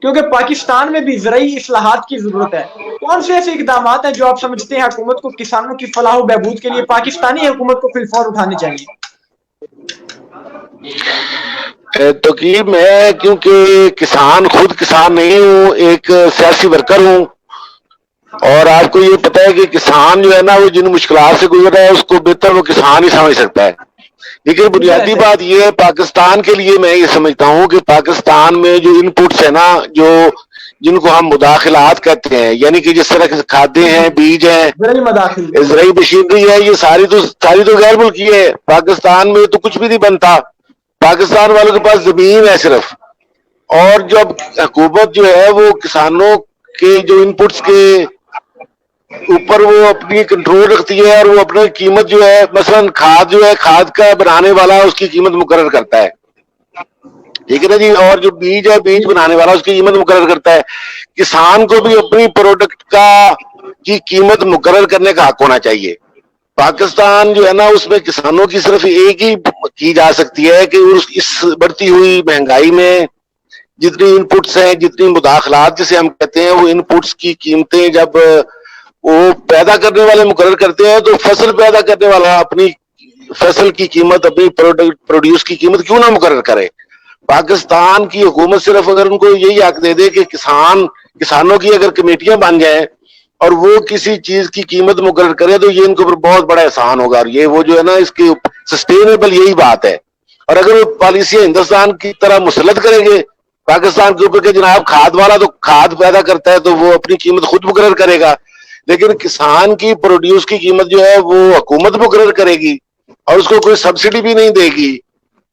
کیونکہ پاکستان میں بھی زرعی اصلاحات کی ضرورت ہے. کون سے ایسے اقدامات ہیں جو آپ سمجھتے ہیں حکومت کو کسانوں کی فلاح و بہبود کے لیے پاکستانی حکومت کو فی الفور اٹھانے چاہیے؟ توقیر میں کیونکہ کسان خود کسان نہیں ہوں، ایک سیاسی ورکر ہوں، اور آپ کو یہ پتہ ہے کہ کسان جو ہے نا وہ جن مشکلات سے گزر رہا ہے اس کو بہتر وہ کسان ہی سمجھ سکتا ہے. لیکن بالکل بنیادی ایسے بات یہ ہے پاکستان کے لیے میں یہ سمجھتا ہوں کہ پاکستان میں جو ان پٹس ہیں نا، جو جن کو ہم مداخلات کہتے ہیں، یعنی کہ جس طرح کھادیں ہیں، بیج ہیں، زرعی مداخل. زرعی مشینری ہے، یہ ساری تو غیر ملکی ہے. پاکستان میں تو کچھ بھی نہیں بنتا. پاکستان والوں کے پاس زمین ہے صرف، اور جب حکومت جو ہے وہ کسانوں کے جو ان پٹس کے اوپر وہ اپنی کنٹرول رکھتی ہے، اور وہ اپنی قیمت جو ہے مثلا کھاد جو ہے، کھاد کا بنانے والا اس کی قیمت مقرر کرتا ہے، ٹھیک ہے نا جی، اور جو بیج ہے بیج بنانے والا اس کی قیمت مقرر کرتا ہے. کسان کو بھی اپنی پروڈکٹ کی قیمت مقرر کرنے کا حق ہونا چاہیے. پاکستان جو ہے نا اس میں کسانوں کی صرف ایک ہی کی جا سکتی ہے کہ اس بڑھتی ہوئی مہنگائی میں جتنی ان پٹس ہیں، جتنی مداخلات جسے ہم کہتے ہیں، وہ ان پٹس کی قیمتیں جب وہ پیدا کرنے والے مقرر کرتے ہیں تو فصل پیدا کرنے والا اپنی فصل کی قیمت، اپنی پروڈیوس کی قیمت کیوں نہ مقرر کرے. پاکستان کی حکومت صرف اگر ان کو یہی حق دے دے کہ کسانوں کی اگر کمیٹیاں بن جائیں اور وہ کسی چیز کی قیمت مقرر کرے تو یہ ان کے اوپر بہت بڑا احسان ہوگا. اور یہ وہ جو ہے نا اس کی سسٹینیبل یہی بات ہے. اور اگر وہ پالیسیاں ہندوستان کی طرح مسلط کریں گے پاکستان کے اوپر کہ جناب کھاد والا تو کھاد پیدا کرتا ہے تو وہ اپنی قیمت خود مقرر کرے گا، لیکن کسان کی پروڈیوس کی قیمت جو ہے وہ حکومت مقرر کرے گی اور اس کو کوئی سبسڈی بھی نہیں دے گی،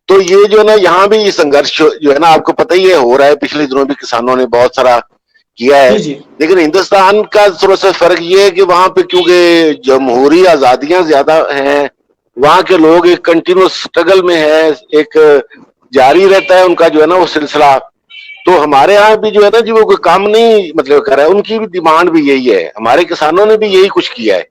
تو یہ جو ہے نا یہاں بھی سنگھرش جو ہے نا آپ کو پتہ ہی ہے ہو رہا ہے. پچھلے دنوں بھی کسانوں نے بہت سارا کیا ہے. جی لیکن ہندوستان کا تھوڑا سا فرق یہ ہے کہ وہاں پہ کیونکہ جمہوری آزادیاں زیادہ ہیں، وہاں کے لوگ ایک کنٹینیوس سٹرگل میں ہے، ایک جاری رہتا ہے ان کا جو ہے نا وہ سلسلہ. تو ہمارے ہاں بھی جو ہے نا جی وہ کوئی کام نہیں مطلب کر رہا ہے، ان کی بھی ڈیمانڈ بھی یہی ہے، ہمارے کسانوں نے بھی یہی کچھ کیا ہے.